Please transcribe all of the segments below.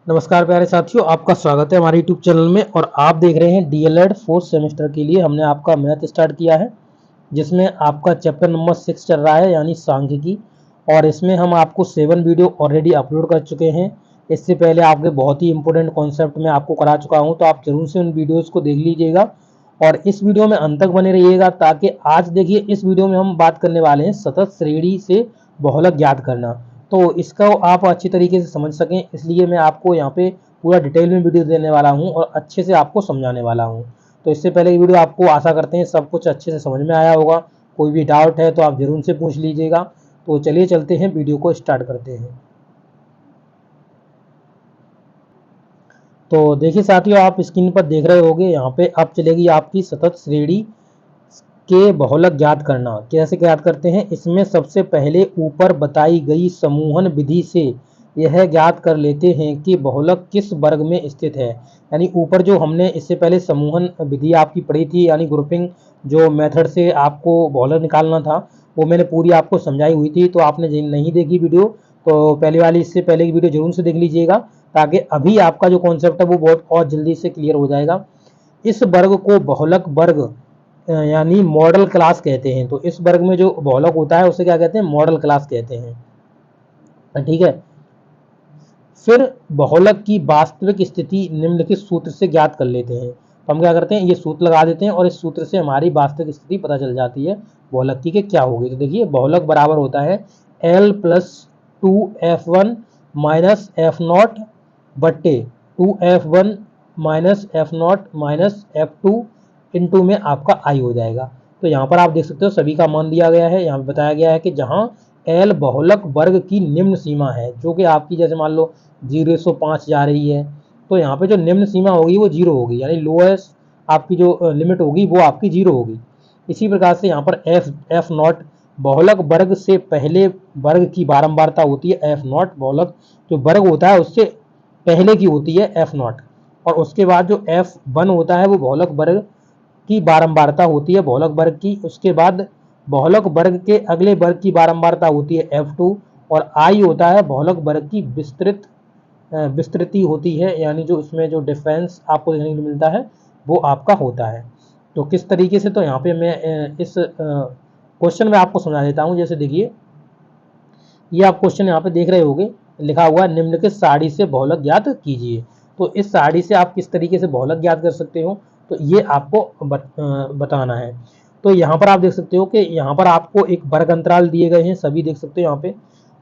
नमस्कार प्यारे साथियों, आपका स्वागत है हमारे यूट्यूब चैनल में। और आप देख रहे हैं डीएलएड फोर्थ सेमेस्टर के लिए हमने आपका मैथ स्टार्ट किया है, जिसमें आपका चैप्टर नंबर 6 चल रहा है, यानी सांख्यिकी। और इसमें हम आपको 7 वीडियो ऑलरेडी अपलोड कर चुके हैं। इससे पहले आपके बहुत ही इंपॉर्टेंट कॉन्सेप्ट में आपको करा चुका हूं, तो आप जरूर से उन वीडियोज़ को देख लीजिएगा और इस वीडियो में अंत तक बने रहिएगा, ताकि आज देखिए इस वीडियो में हम बात करने वाले हैं सतत श्रेणी से बहुलक ज्ञात करना। तो इसको आप अच्छी तरीके से समझ सकें, इसलिए मैं आपको यहाँ पे पूरा डिटेल में वीडियो देने वाला हूँ और अच्छे से आपको समझाने वाला हूँ। तो इससे पहले की वीडियो आपको आशा करते हैं सब कुछ अच्छे से समझ में आया होगा। कोई भी डाउट है तो आप जरूर से पूछ लीजिएगा। तो चलिए चलते हैं, वीडियो को स्टार्ट करते हैं। तो देखिए साथियों, आप स्क्रीन पर देख रहे होंगे, यहाँ पे अब चलेगी आपकी सतत श्रेणी के बहुलक ज्ञात करना। कैसे ज्ञात करते हैं? इसमें सबसे पहले ऊपर बताई गई समूहन विधि से यह ज्ञात कर लेते हैं कि बहुलक किस वर्ग में स्थित है। यानी ऊपर जो हमने इससे पहले समूहन विधि आपकी पढ़ी थी, यानी ग्रुपिंग जो मेथड से आपको बहुलक निकालना था, वो मैंने पूरी आपको समझाई हुई थी। तो आपने नहीं देखी वीडियो तो पहले वाली, इससे पहले की वीडियो जरूर से देख लीजिएगा, ताकि अभी आपका जो कॉन्सेप्ट है वो बहुत और जल्दी से क्लियर हो जाएगा। इस वर्ग को बहुलक वर्ग यानी मॉडल क्लास कहते हैं। तो इस वर्ग में जो बहुलक होता है उसे क्या कहते हैं? मॉडल क्लास कहते हैं। ठीक है। फिर बहुलक की वास्तविक स्थिति निम्नलिखित सूत्र से ज्ञात कर लेते हैं। तो हम क्या करते हैं, ये सूत्र लगा देते हैं और इस सूत्र से हमारी वास्तविक स्थिति पता चल जाती है बहुलक की कि क्या होगी। तो देखिए, बहुलक बराबर होता है L plus 2F1 minus F0 बट्टे 2F1 minus F0 minus F2 into में आपका I हो जाएगा। तो यहाँ पर आप देख सकते हो सभी का मान दिया गया है। यहाँ पे बताया गया है कि जहाँ L बहुलक वर्ग की निम्न सीमा है, जो कि आपकी जैसे मान लो 0 से 5 जा रही है, तो यहाँ पे जो निम्न सीमा होगी वो 0 होगी, यानी लोएस्ट आपकी जो लिमिट होगी वो आपकी 0 होगी। इसी प्रकार से यहाँ पर F0 बहुलक वर्ग से पहले वर्ग की बारंबारता होती है। F0 बहुलक जो वर्ग होता है उससे पहले की होती है F0, और उसके बाद जो F1 होता है वो बहुलक वर्ग की बारंबारता होती है बहुलक वर्ग की। उसके बाद बहुलक वर्ग के अगले वर्ग की बारंबारता होती है F2, और I होता है बहुलक वर्ग की विस्तृति होती है, यानी जो इसमें जो डिफरेंस आपको देखने को मिलता है वो आपका होता है। तो किस तरीके से, तो यहाँ पे मैं इस क्वेश्चन में आपको समझा देता हूँ। जैसे देखिए, ये आप क्वेश्चन यहाँ पे देख रहे होंगे, लिखा हुआ निम्नलिखित सारणी से बहुलक ज्ञात कीजिए। तो इस सारणी से आप किस तरीके से बहुलक ज्ञात कर सकते हो, तो ये आपको बताना है। तो यहाँ पर आप देख सकते हो कि यहाँ पर आपको एक वर्ग अंतराल दिए गए हैं, सभी देख सकते हो यहाँ पे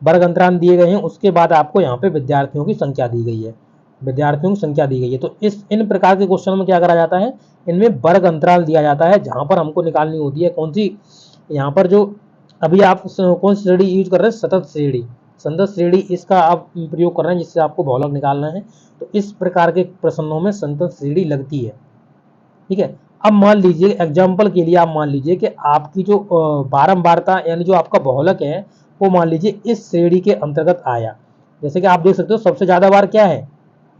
वर्ग अंतराल दिए गए हैं। उसके बाद आपको यहाँ पे विद्यार्थियों की संख्या दी गई है, विद्यार्थियों की संख्या दी गई है। तो इन प्रकार के क्वेश्चन में क्या करा जाता है, इनमें वर्ग अंतराल दिया जाता है, जहां पर हमको निकालनी होती है कौन सी, यहाँ पर जो अभी आप कौन सी श्रेणी यूज कर रहे हैं, सतत श्रेणी। सतत श्रेणी इसका आप प्रयोग कर रहे हैं जिससे आपको बहुलक निकालना है। तो इस प्रकार के प्रश्नों में सतत श्रेणी लगती है। ठीक है। अब मान लीजिए एग्जाम्पल के लिए, आप मान लीजिए कि आपकी जो बारंबारता यानी जो आपका बहुलक है वो मान लीजिए इस श्रेणी के अंतर्गत आया। जैसे कि आप देख सकते हो सबसे ज्यादा बार क्या है,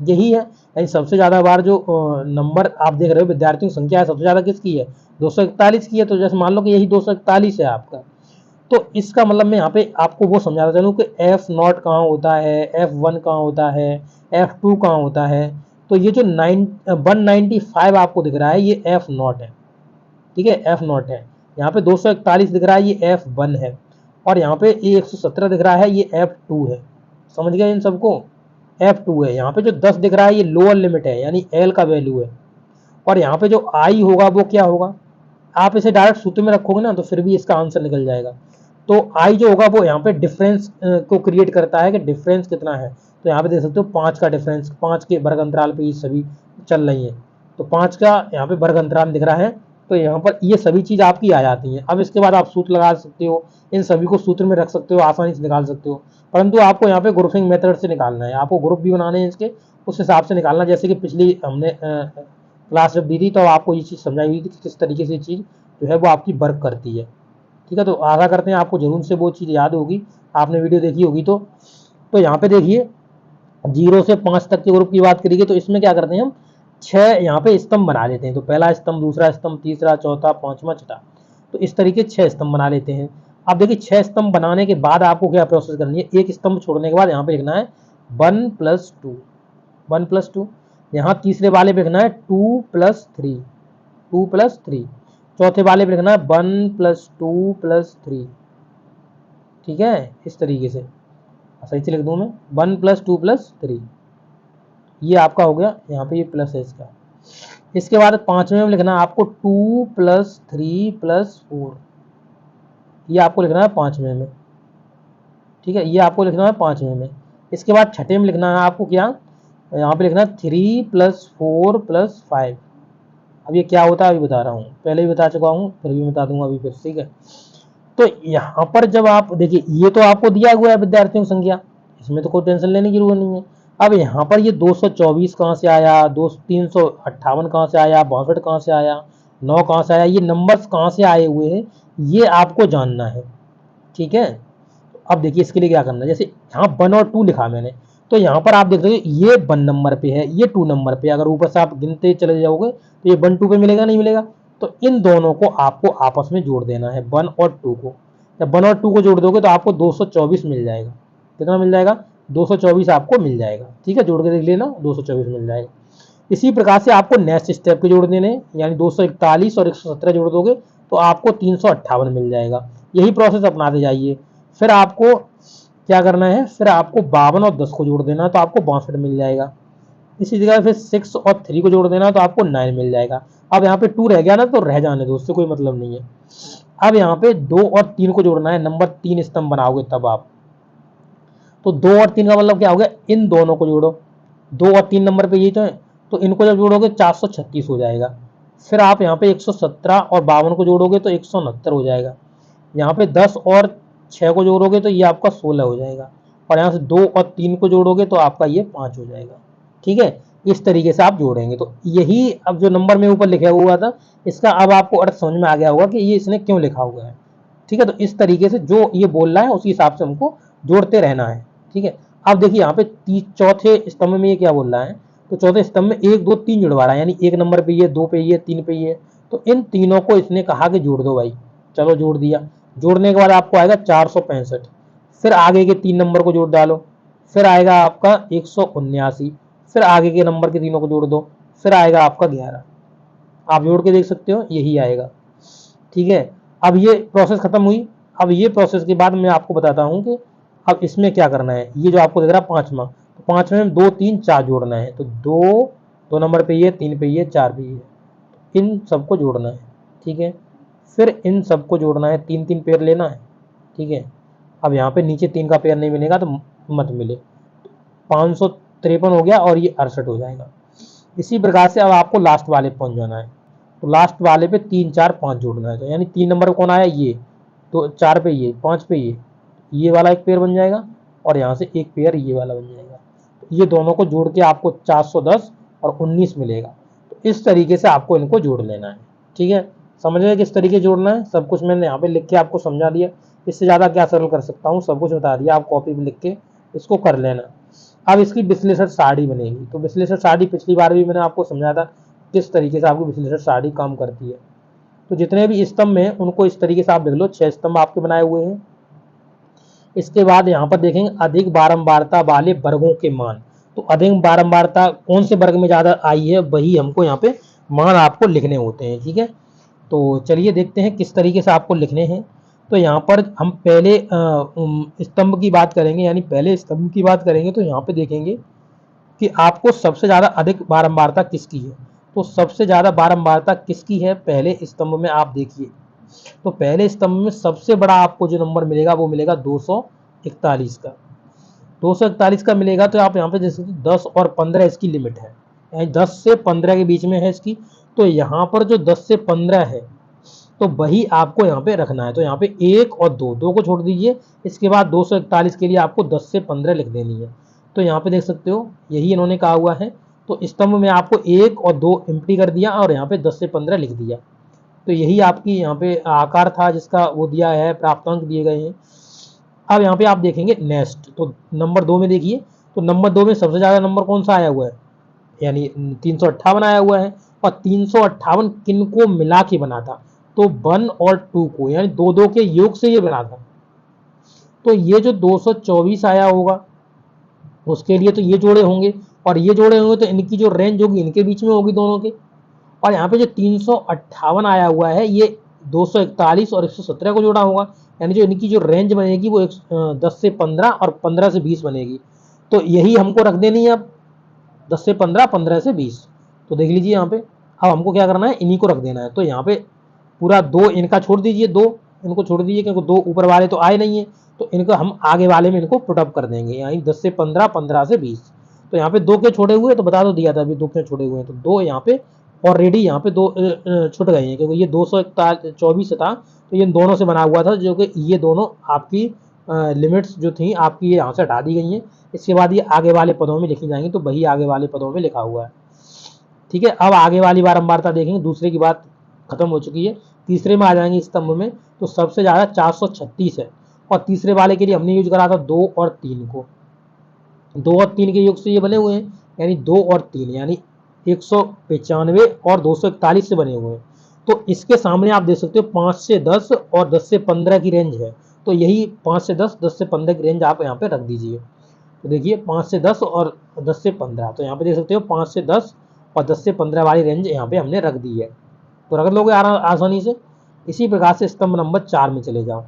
यही है। यानी सबसे ज्यादा बार जो नंबर आप देख रहे हो विद्यार्थियों की संख्या है, सबसे ज्यादा किसकी है, 241 की है। तो जैसे मान लो कि यही 241 है आपका। तो इसका मतलब मैं यहाँ पे आपको वो समझाना चाहूँ कि F0 कहाँ होता है, F1 कहाँ होता है, F2 कहाँ होता है। तो ये जो 195 आपको दिख रहा है ये F0 है। ठीक है, F0 है। यहाँ पे 241 दिख रहा है ये F1 है, और यहाँ पे 117 दिख रहा है ये F2 है। समझ गए इन सबको? F2 है। यहाँ पे जो 10 दिख रहा है ये लोअर लिमिट है, यानी L का वैल्यू है। और यहाँ पे जो I होगा वो क्या होगा, आप इसे डायरेक्ट सूत्र में रखोगे ना तो फिर भी इसका आंसर निकल जाएगा। तो I जो होगा वो यहाँ पे डिफरेंस को क्रिएट करता है कि डिफरेंस कितना है। तो यहाँ पे देख सकते हो 5 का डिफरेंस, 5 के वर्ग अंतराल पे ये सभी चल रही है। तो 5 का यहाँ पे वर्ग अंतराल दिख रहा है। तो यहाँ पर ये सभी चीज आपकी आ जाती हैं। अब इसके बाद आप सूत्र लगा सकते हो, इन सभी को सूत्र में रख सकते हो, आसानी से निकाल सकते हो। परंतु आपको यहाँ पे ग्रुपिंग मेथड से निकालना है, आपको ग्रुप भी बनाने हैं इसके, उस हिसाब से निकालना। जैसे कि पिछली हमने क्लास जब दी थी तो आपको ये चीज़ समझाई हुई थी कि किस तरीके से चीज़ जो है वो आपकी वर्क करती है। ठीक है। तो आशा करते हैं आपको जरूर से वो चीज़ याद होगी, आपने वीडियो देखी होगी। तो यहाँ पे देखिए 0 से 5 तक के ग्रुप की बात करेंगे, तो इसमें क्या करते हैं हम 6 यहाँ पे स्तंभ बना लेते हैं। तो पहला स्तंभ, दूसरा स्तंभ, तीसरा, चौथा, पांचवा, छठा, तो इस तरीके 6 स्तंभ बना लेते हैं। अब देखिए 6 स्तंभ बनाने के बाद आपको क्या प्रोसेस करनी है, एक स्तंभ छोड़ने के बाद यहाँ पे लिखना है 1 + 2। 1+2। यहाँ तीसरे वाले पे लिखना है 2+3, 2+3। चौथे वाले पे लिखना है 1+2+3। ठीक है, इस तरीके से सही से लिख दूं मैं 1+2+3। ये आपका हो गया, यहाँ पे ये प्लस है इसका। इसके बाद पांचवें में लिखना है आपको 2+3+4। ये आपको लिखना है पांचवें में। ठीक है, ये आपको लिखना है पांचवें में। इसके बाद छठे में लिखना है आपको क्या, यहाँ पे लिखना है 3+4+5। अब ये क्या होता है अभी बता रहा हूँ, पहले भी बता चुका हूँ, फिर भी बता दूंगा अभी फिर। ठीक है, तो यहाँ पर जब आप देखिए, ये तो आपको दिया हुआ है विद्यार्थियों की संख्या, इसमें तो कोई टेंशन लेने की जरूरत नहीं है। अब यहाँ पर ये 224 कहाँ से आया, 358 कहाँ से आया, 62 कहाँ से आया, 9 कहाँ से आया, ये नंबर्स कहाँ से आए हुए हैं, ये आपको जानना है। ठीक है, अब देखिए इसके लिए क्या करना है, जैसे यहाँ 1 और 2 लिखा मैंने, तो यहाँ पर आप देख रहे हो ये 1 नंबर पे है, ये 2 नंबर पे। अगर ऊपर से आप गिनते चले जाओगे तो ये 1 2 पे मिलेगा, नहीं मिलेगा। तो इन दोनों को आपको आपस में जोड़ देना है, 1 और 2 को। जब 1 और 2 को जोड़ दोगे तो आपको 224 मिल जाएगा। कितना मिल जाएगा, 224 आपको मिल जाएगा। ठीक है, जोड़ के देख लेना, 224 मिल जाएगा। इसी प्रकार से आपको नेक्स्ट स्टेप के जोड़ देने, यानी 241 और 117 जोड़ दोगे तो आपको 358 मिल जाएगा। यही प्रोसेस अपनाते जाइए। फिर आपको क्या करना है, फिर आपको 52 और 10 को जोड़ देना तो आपको 62 मिल जाएगा। इसी जगह फिर 6 और 3 को जोड़ देना तो आपको 9 मिल जाएगा। अब यहाँ पे 2 रह गया ना, तो रह जाने दो, उससे कोई मतलब नहीं है। अब यहाँ पे 2 और 3 को जोड़ना है, नंबर 3 स्तंभ बनाओगे तब आप। तो 2 और 3 का मतलब क्या हो गया, इन दोनों को जोड़ो, 2 और 3 नंबर पे ये तो है, तो इनको जब जोड़ोगे 436 हो जाएगा। फिर आप यहाँ पे 117 और 52 को जोड़ोगे तो 169 हो जाएगा। यहाँ पे 10 और 6 को जोड़ोगे तो ये आपका 16 हो जाएगा। और यहाँ से 2 और 3 को जोड़ोगे तो आपका ये 5 हो जाएगा। ठीक है, इस तरीके से आप जोड़ेंगे। तो यही अब जो नंबर में ऊपर लिखा हुआ था, इसका अब आपको अर्थ समझ में आ गया होगा कि ये इसने क्यों लिखा हुआ है। ठीक है, तो इस तरीके से जो ये बोल रहा है उसी हिसाब से हमको जोड़ते रहना है। ठीक है, अब देखिए यहाँ पे चौथे स्तंभ में ये क्या बोल रहा है, तो चौथे स्तंभ में 1 2 3 जुड़वा रहा है, यानी 1 नंबर पे ये, 2 पे ये, 3 पे ये। तो इन तीनों को इसने कहा कि जोड़ दो भाई। चलो जोड़ दिया। जोड़ने के बाद आपको आएगा 465। फिर आगे के 3 नंबर को जोड़ डालो, फिर आएगा आपका 179। फिर आगे के नंबर के तीनों को जोड़ दो, फिर आएगा आपका 11। आप जोड़ के देख सकते हो, यही आएगा। ठीक है, अब ये प्रोसेस खत्म हुई। अब ये प्रोसेस के बाद मैं आपको बताता हूँ कि अब इसमें क्या करना है। ये जो आपको दिख रहा है पांचवा, तो पांचवे में 2 3 4 जोड़ना है। तो 2 नंबर पे ये, 3 पे ये, 4 पे ये, इन सबको जोड़ना है। ठीक है, फिर इन सबको जोड़ना है, 3 3 पेयर लेना है। ठीक है, अब यहाँ पे नीचे 3 का पेयर नहीं मिलेगा तो मत मिले। 553 हो गया और ये 68 हो जाएगा। इसी प्रकार से अब आपको लास्ट वाले पहुंच जाना है। तो लास्ट वाले पे 3 4 5 जोड़ना है। तो यानी 3 नंबर कौन आया, ये। तो 4 पे ये, 5 पे ये वाला एक पेयर बन जाएगा और यहाँ से एक पेयर ये वाला बन जाएगा। तो ये दोनों को जोड़ के आपको 410 और 19 मिलेगा। तो इस तरीके से आपको इनको जोड़ लेना है। ठीक है, समझ रहे किस तरीके जोड़ना है, सब कुछ मैंने यहाँ पे लिख के आपको समझा दिया। इससे ज़्यादा क्या सरल कर सकता हूँ, सब कुछ बता दिया। आप कॉपी में लिख के इसको कर लेना। अब इसकी विश्लेषण सारणी बनेगी। तो विश्लेषण सारणी पिछली बार भी मैंने आपको समझाया था किस तरीके से आपकी विश्लेषण सारणी काम करती है। तो जितने भी स्तंभ हैं उनको इस तरीके से आप देख लो, 6 स्तंभ आपके बनाए हुए हैं। इसके बाद यहाँ पर देखेंगे अधिक बारंबारता वाले वर्गों के मान। तो अधिक बारंबारता कौन से वर्ग में ज्यादा आई है, वही हमको यहाँ पे मान आपको लिखने होते हैं। ठीक है, तो चलिए देखते हैं किस तरीके से आपको लिखने हैं। तो यहाँ पर हम पहले स्तंभ की बात करेंगे, यानी पहले स्तंभ की बात करेंगे। तो यहाँ पे देखेंगे कि आपको सबसे ज़्यादा अधिक बारंबारता किसकी है। तो सबसे ज़्यादा बारंबारता किसकी है, पहले स्तंभ में आप देखिए। तो पहले स्तंभ में सबसे बड़ा आपको जो नंबर मिलेगा वो मिलेगा 241 का। 241 का मिलेगा। तो आप यहाँ पे देख सकते हो 10 और 15 इसकी लिमिट है, यानी 10 से 15 के बीच में है इसकी। तो यहाँ पर जो 10 से 15 है तो वही आपको यहाँ पे रखना है। तो यहाँ पे 1 और 2 को छोड़ दीजिए। इसके बाद 241 के लिए आपको 10 से 15 लिख देनी है। तो यहाँ पे देख सकते हो यही इन्होंने कहा हुआ है। तो स्तंभ में आपको 1 और 2 एम्प्टी कर दिया और यहाँ पे 10 से 15 लिख दिया। तो यही आपकी यहाँ पे आकार था जिसका वो दिया है, प्राप्तांक दिए गए हैं। अब यहाँ पे आप देखेंगे नेक्स्ट, तो नंबर 2 में देखिए। तो नंबर 2 में सबसे ज्यादा नंबर कौन सा आया हुआ है, यानी 358 आया हुआ है। और 358 किन को मिला के बना था, तो 1 और 2 को, यानी 2 के योग से ये बना था। तो ये जो 224 आया होगा, उसके लिए तो ये जोड़े होंगे, और ये जोड़े होंगे तो इनकी जो रेंज होगी इनके बीच में होगी दोनों के। और यहाँ पे जो 358 आया हुआ है ये 241 और 117 को जोड़ा होगा, यानी जो इनकी जो रेंज बनेगी वो 10 से 15 और 15 से 20 बनेगी। तो यही हमको रख देनी है अब, 10 से 15, 15 से 20। तो देख लीजिए यहाँ पे अब हमको क्या करना है, इन्हीं को रख देना है। तो यहाँ पे पूरा दो इनका छोड़ दीजिए, दो इनको छोड़ दीजिए क्योंकि दो ऊपर वाले तो आए नहीं है, तो इनको हम आगे वाले में इनको पुट अप कर देंगे, यानी 10 से 15, 15 से 20। तो यहाँ पे दो के छोड़े हुए तो बता दो दिया था अभी, दो के छोड़े हुए हैं, तो दो यहाँ पे ऑलरेडी यहाँ पे दो छुट गए हैं, क्योंकि ये 224 था तो ये दोनों से बना हुआ था, जो कि ये दोनों आपकी लिमिट्स जो थी आपकी ये यहाँ से हटा दी गई हैं। इसके बाद ये आगे वाले पदों में लिखी जाएंगी, तो वही आगे वाले पदों में लिखा हुआ है। ठीक है, अब आगे वाली बारंबारता देखेंगे, दूसरे की बात खत्म हो चुकी है, तीसरे में आ जाएंगे स्तंभ में। तो सबसे ज़्यादा 436 है, और तीसरे वाले के लिए हमने यूज करा था 2 और 3 को, 2 और 3 के योग से ये बने हुए हैं, यानी 2 और 3 यानी 195 और 241 से बने हुए हैं। तो इसके सामने आप देख सकते हो 5 से 10 और 10 से 15 की रेंज है, तो यही 5 से 10, 10 से 15 की रेंज आप यहाँ पे रख दीजिए। तो देखिए 5 से 10 और 10 से 15, तो यहाँ पे देख सकते हो 5 से 10 और 10 से 15 वाली रेंज यहाँ पे हमने रख दी है, तो रख लोगे आसानी से। इसी प्रकार से स्तंभ नंबर 4 में चले जाओ।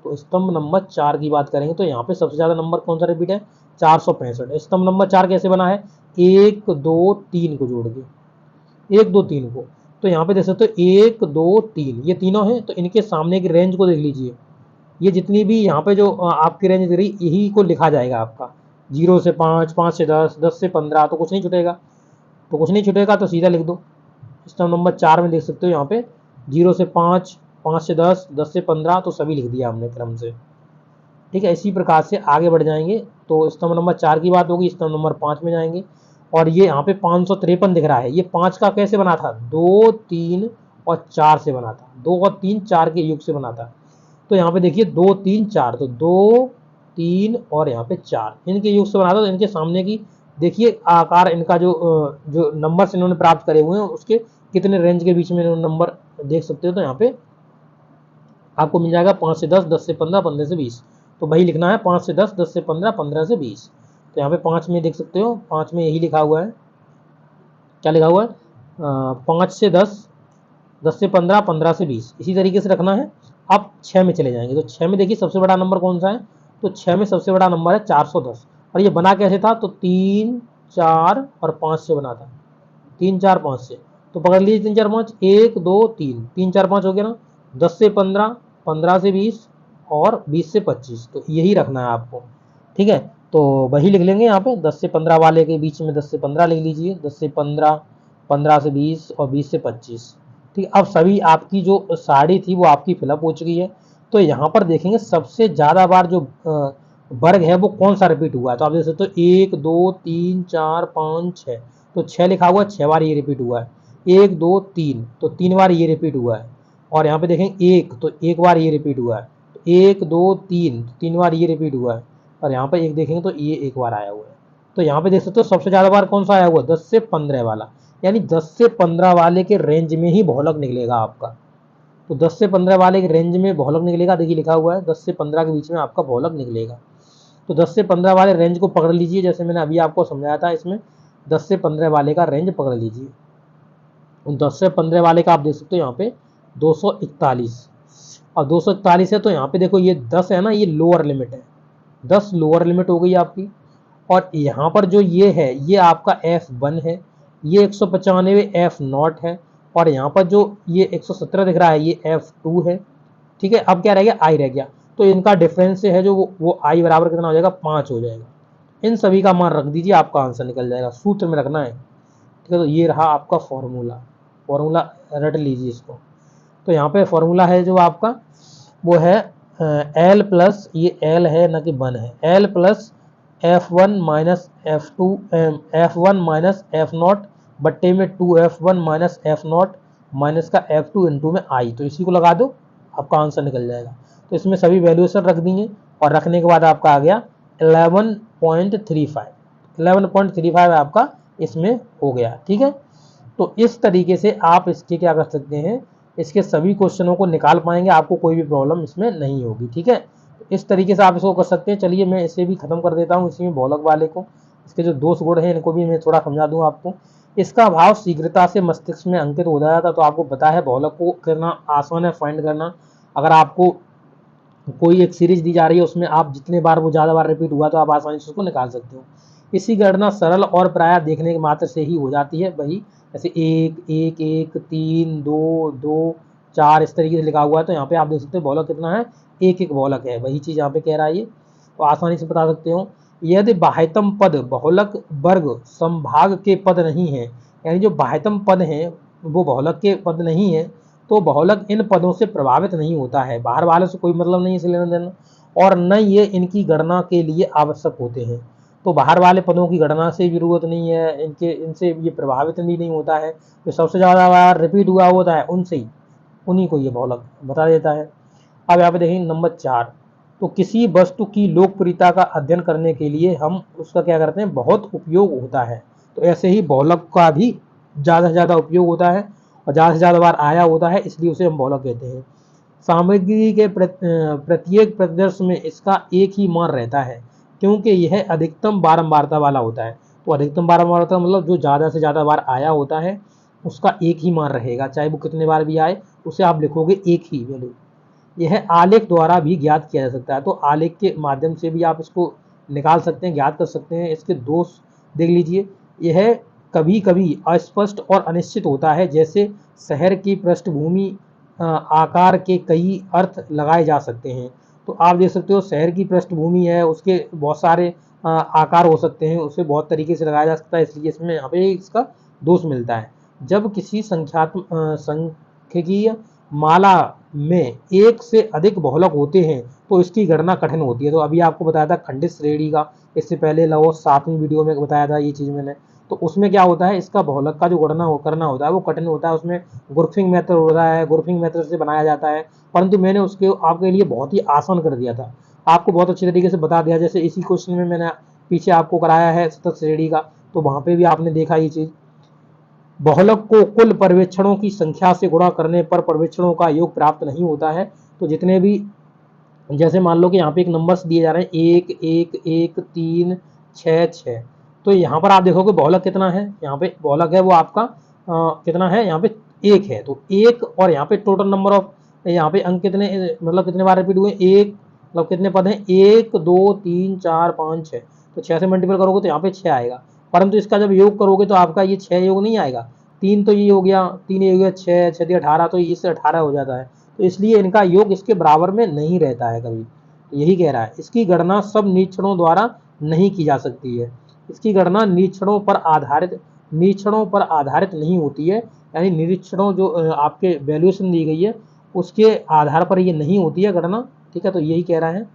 तो स्तंभ नंबर 4 की बात करेंगे तो यहाँ पे सबसे ज़्यादा नंबर कौन सा रिपीट है, 465। स्तंभ नंबर 4 कैसे बना है, 1 2 3 को जोड़ के, 1 2 3 को। तो यहाँ पे देख सकते हो 1 2 3 ये तीनों हैं, तो इनके सामने की रेंज को देख लीजिए, ये जितनी भी यहाँ पे जो आपकी रेंज दे रही यही को लिखा जाएगा आपका, 0 से 5, 5 से 10, 10 से 15, तो कुछ नहीं छूटेगा, तो कुछ नहीं छूटेगा तो सीधा लिख दो। स्तंभ नंबर 4 में देख सकते हो यहाँ पे 0 से 5, 5 से 10, 10 से 15, तो सभी लिख दिया हमने क्रम से। ठीक है, इसी प्रकार से आगे बढ़ जाएंगे। तो स्तंभ नंबर 4 की बात होगी, स्तंभ नंबर 5 में जाएंगे, और ये यहाँ पे 553 दिख रहा है, ये 5 का कैसे बना था, 2 3 और 4 से बना था, 2 और 3 4 के योग से बना था। तो यहाँ पे देखिए 2 3 4, तो 2 3 और यहाँ पे 4 इनके योग से बना था। तो इनके सामने की देखिए आकार, इनका जो नंबर इन्होंने प्राप्त करे हुए हैं उसके कितने रेंज के बीच में नंबर देख सकते हो। तो यहाँ पे आपको मिल जाएगा 5 से 10, 10 से 15, 15 से 20, तो वही लिखना है 5 से 10, 10 से 15, 15 से 20। तो यहाँ पे 5 में देख सकते हो, 5 में यही लिखा हुआ है, क्या लिखा हुआ है, 5 से 10, 10 से 15, 15 से 20, इसी तरीके से रखना है। अब 6 में चले जाएंगे, तो 6 में देखिए सबसे बड़ा नंबर कौन सा है, तो 6 में सबसे बड़ा नंबर है 410, और ये बना कैसे था, तो 3 4 और 5 से बना था, 3 4 5 से। तो पकड़ लीजिए 3 4 5, 1 2 3, 3 4 5 हो गया ना, 10 से 15, 15 से 20 और 20 से 25, तो यही रखना है आपको। ठीक है, तो वही लिख लेंगे यहाँ पे 10 से 15 वाले के बीच में 10 से 15 लिख लीजिए, 10 से 15, 15 से 20 और 20 से 25। ठीक, अब सभी आपकी जो साड़ी थी वो आपकी फिलअप हो चुकी है। तो यहाँ पर देखेंगे सबसे ज़्यादा बार जो वर्ग है वो कौन सा रिपीट हुआ है, तो आप देख सकते हो 1 2 3 4 5 6, तो 6 लिखा हुआ है, 6 बार ये रिपीट हुआ है, 1 2 3, तो 3 बार ये रिपीट हुआ है। और यहाँ पे देखें 1, तो 1 बार ये रिपीट हुआ है, 1 2 3, 3 बार ये रिपीट हुआ है। और यहाँ पर 1 देखेंगे तो ये 1 बार आया हुआ है। तो यहाँ पे देख सकते हो सबसे ज़्यादा बार कौन सा आया हुआ है, 10 से 15 वाला, यानी 10 से 15 वाले के रेंज में ही बहुलक निकलेगा आपका। तो 10 से 15 वाले के रेंज में बहुलक निकलेगा, देखिए लिखा हुआ है 10 से 15 के बीच में आपका बहुलक निकलेगा। तो 10 से 15 वाले रेंज को पकड़ लीजिए, जैसे मैंने अभी आपको समझाया था, इसमें 10 से 15 वाले का रेंज पकड़ लीजिए। 10 से 15 वाले का आप देख सकते हो यहाँ पे 241, और 241 है, तो यहाँ पे देखो ये 10 है ना, ये लोअर लिमिट है, 10 लोअर लिमिट हो गई आपकी। और यहाँ पर जो ये है ये आपका F1 है, ये 195 F0 है, और यहाँ पर जो ये 117 दिख रहा है ये F2 है। ठीक है, अब क्या रह गया, I रह गया, तो इनका डिफरेंस है जो वो I बराबर कितना हो जाएगा, 5 हो जाएगा। इन सभी का मान रख दीजिए, आपका आंसर निकल जाएगा, सूत्र में रखना है। ठीक है, तो ये रहा आपका फॉर्मूला रट लीजिए इसको। तो यहाँ पे फॉर्मूला है जो आपका वो है L प्लस, ये L है ना कि 1 है, L plus F1 minus F2, F1 minus F0 बट्टे में 2F1 माइनस F0 माइनस का F2 इंटू में I, तो इसी को लगा दो, आपका आंसर निकल जाएगा। तो इसमें सभी वैल्यूएशन रख देंगे, और रखने के बाद आपका आ गया 11.35, 11.35 आपका इसमें हो गया। ठीक है, तो इस तरीके से आप इसके क्या कर सकते हैं, इसके सभी क्वेश्चनों को निकाल पाएंगे, आपको कोई भी प्रॉब्लम इसमें नहीं होगी। ठीक है, इस तरीके से आप इसको कर सकते हैं। चलिए मैं इसे भी खत्म कर देता हूँ, इसी में बहुलक वाले को। इसके जो दोष गुण हैं इनको भी मैं थोड़ा समझा दूं आपको। इसका भाव शीघ्रता से मस्तिष्क में अंकित हो जाता है। तो आपको पता है बहुलक को करना आसान है फाइंड करना। अगर आपको कोई एक सीरीज दी जा रही है, उसमें आप जितने बार वो ज़्यादा बार रिपीट हुआ तो आप आसानी से उसको निकाल सकते हो। इसकी गणना सरल और प्रायः देखने के मात्र से ही हो जाती है। वही जैसे 1 1 1 3 2 2 4 इस तरीके से लिखा हुआ है, तो यहाँ पे आप देख सकते हो बहुलक कितना है, एक एक बहुलक है। वही चीज़ यहाँ पे कह रहा है ये, तो आसानी से बता सकते हो। यदि बाह्यतम पद बहुलक वर्ग संभाग के पद नहीं है, यानी जो बाह्यतम पद हैं वो बहुलक के पद नहीं है, तो बहुलक इन पदों से प्रभावित नहीं होता है। बाहर वालों से कोई मतलब नहीं इसे लेना देना, और न ये इनकी गणना के लिए आवश्यक होते हैं। तो बाहर वाले पदों की गणना से जरूरत नहीं है, इनसे ये प्रभावित नहीं होता है। जो सबसे ज़्यादा बार रिपीट हुआ होता है उनसे ही, उन्हीं को ये बहुलक बता देता है। अब यहाँ पे देखेंगे नंबर 4, तो किसी वस्तु की लोकप्रियता का अध्ययन करने के लिए हम उसका क्या करते हैं, बहुत उपयोग होता है। तो ऐसे ही बहुलक का भी ज़्यादा से ज़्यादा उपयोग होता है और ज़्यादा से ज़्यादा बार आया होता है, इसलिए उसे हम बहुलक कहते हैं। सामग्री के प्रत्येक प्रदर्श में इसका एक ही मान रहता है, क्योंकि यह अधिकतम बारंबारता वाला होता है। तो अधिकतम बारंबारता मतलब जो ज़्यादा से ज़्यादा बार आया होता है उसका एक ही मान रहेगा, चाहे वो कितने बार भी आए उसे आप लिखोगे एक ही वैल्यू। यह आलेख द्वारा भी ज्ञात किया जा सकता है। तो आलेख के माध्यम से भी आप इसको निकाल सकते हैं, ज्ञात कर सकते हैं। इसके दोष देख लीजिए, यह कभी कभी अस्पष्ट और अनिश्चित होता है, जैसे शहर की पृष्ठभूमि आकार के कई अर्थ लगाए जा सकते हैं। तो आप देख सकते हो शहर की पृष्ठभूमि है, उसके बहुत सारे आकार हो सकते हैं, उसे बहुत तरीके से लगाया जा सकता है, इसलिए इसमें यहाँ पे इसका दोष मिलता है। जब किसी सांख्यिकीय माला में एक से अधिक बहुलक होते हैं तो इसकी गणना कठिन होती है। तो अभी आपको बताया था खंडित श्रेणी का, इससे पहले लगभग 7वीं वीडियो में बताया था ये चीज़ मैंने। तो उसमें क्या होता है, इसका बहुलक का जो गणना करना होता है वो कठिन होता है, उसमें ग्रुपिंग मेथड होता है, ग्रुपिंग मेथड से बनाया जाता है। परंतु मैंने उसके आपके लिए बहुत ही आसान कर दिया था, आपको बहुत अच्छी तरीके से बता दिया। जैसे इसी क्वेश्चन में मैंने पीछे आपको कराया है सतत श्रेणी का, तो वहाँ पे भी आपने देखा ये चीज़। बहुलक को कुल पर्यवेक्षणों की संख्या से गुणा करने पर पर्यवेक्षणों का योग प्राप्त नहीं होता है। तो जितने भी, जैसे मान लो कि यहाँ पे एक नंबर्स दिए जा रहे हैं 1 1 1 3 6 6, तो यहाँ पर आप देखोगे बहुलक कितना है, यहाँ पे बहुलक है वो आपका कितना है, यहाँ पे 1 है। तो 1 और यहाँ पे टोटल नंबर ऑफ, यहाँ पे अंक कितने, मतलब कितने बार रिपीट हुए, 1 मतलब कितने पद हैं, 1 2 3 4 5 6, तो 6 से मल्टीपल करोगे तो यहाँ पे 6 आएगा। परंतु इसका जब योग करोगे तो आपका ये 6 योग नहीं आएगा, 3 तो ये हो गया, 3 ये हो गया, 6 6 18, तो इससे 18 हो जाता है। तो इसलिए इनका योग इसके बराबर में नहीं रहता है कभी। तो यही कह रहा है, इसकी गणना सब निरीक्षणों द्वारा नहीं की जा सकती है। इसकी गणना निरीक्षणों पर आधारित नहीं होती है, यानी निरीक्षणों जो आपके वैल्यूएशन दी गई है उसके आधार पर ये नहीं होती है गणना। ठीक है, तो यही कह रहा है।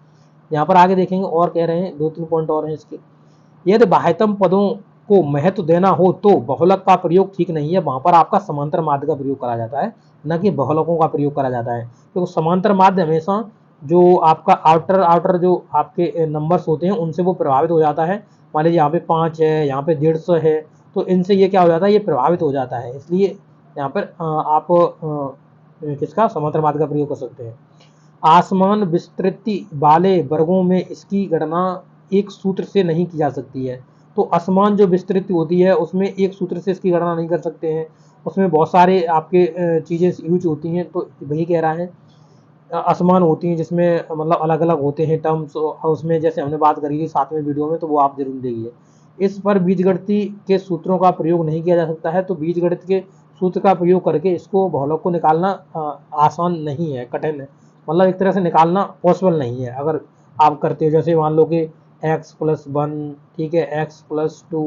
यहाँ पर आगे देखेंगे और कह रहे हैं 2-3 पॉइंट और हैं इसके। यदि बाह्यतम पदों को महत्व देना हो तो बहुलक का प्रयोग ठीक नहीं है, वहां पर आपका समांतर माध्य का प्रयोग करा जाता है, न कि बहुलकों का प्रयोग करा जाता है। तो समांतर माध्य हमेशा जो आपका आउटर जो आपके नंबर्स होते हैं उनसे वो प्रभावित हो जाता है। मान लीजिए यहाँ पे 5 है, यहाँ पे 150 है, तो इनसे ये क्या हो जाता है, ये प्रभावित हो जाता है। इसलिए यहाँ पर आप किसका समांतर माध्य का प्रयोग कर सकते हैं। आसमान विस्तृति वाले वर्गों में इसकी गणना एक सूत्र से नहीं की जा सकती है। तो आसमान जो विस्तृति होती है उसमें एक सूत्र से इसकी गणना नहीं कर सकते हैं, उसमें बहुत सारे आपके चीज़ें यूज होती हैं। तो वही कह रहा है, आसमान होती हैं जिसमें मतलब अलग अलग होते हैं टर्म्स, उसमें जैसे हमने बात करी थी 7वें वीडियो में, तो वो आप जरूर देखिए। इस पर बीजगणित के सूत्रों का प्रयोग नहीं किया जा सकता है। तो बीजगणित के सूत्र का प्रयोग करके इसको बहुलक को निकालना आसान नहीं है, कठिन है, मतलब एक तरह से निकालना पॉसिबल नहीं है अगर आप करते हो। जैसे मान लो कि x+1, ठीक है, x+2,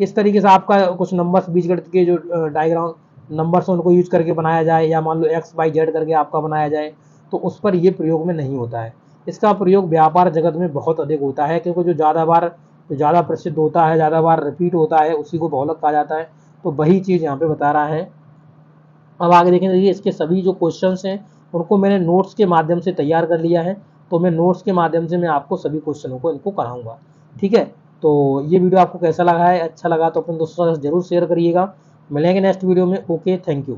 इस तरीके से आपका कुछ नंबर्स बीजगणित के जो डायग्राम नंबर्स हैं उनको यूज करके बनाया जाए, या मान लो x y z करके आपका बनाया जाए, तो उस पर ये प्रयोग में नहीं होता है। इसका प्रयोग व्यापार जगत में बहुत अधिक होता है, क्योंकि जो ज़्यादा प्रसिद्ध होता है, ज़्यादा बार रिपीट होता है, उसी को बहुलक कहा जाता है। तो वही चीज़ यहाँ पे बता रहा है। अब आगे देखें, देखिए इसके सभी जो क्वेश्चंस हैं उनको मैंने नोट्स के माध्यम से तैयार कर लिया है। तो मैं नोट्स के माध्यम से मैं आपको सभी क्वेश्चनों को इनको कराऊंगा। ठीक है, तो ये वीडियो आपको कैसा लगा है, अच्छा लगा तो अपने दोस्तों के साथ जरूर शेयर करिएगा। मिलेंगे नेक्स्ट वीडियो में। Okay, thank you.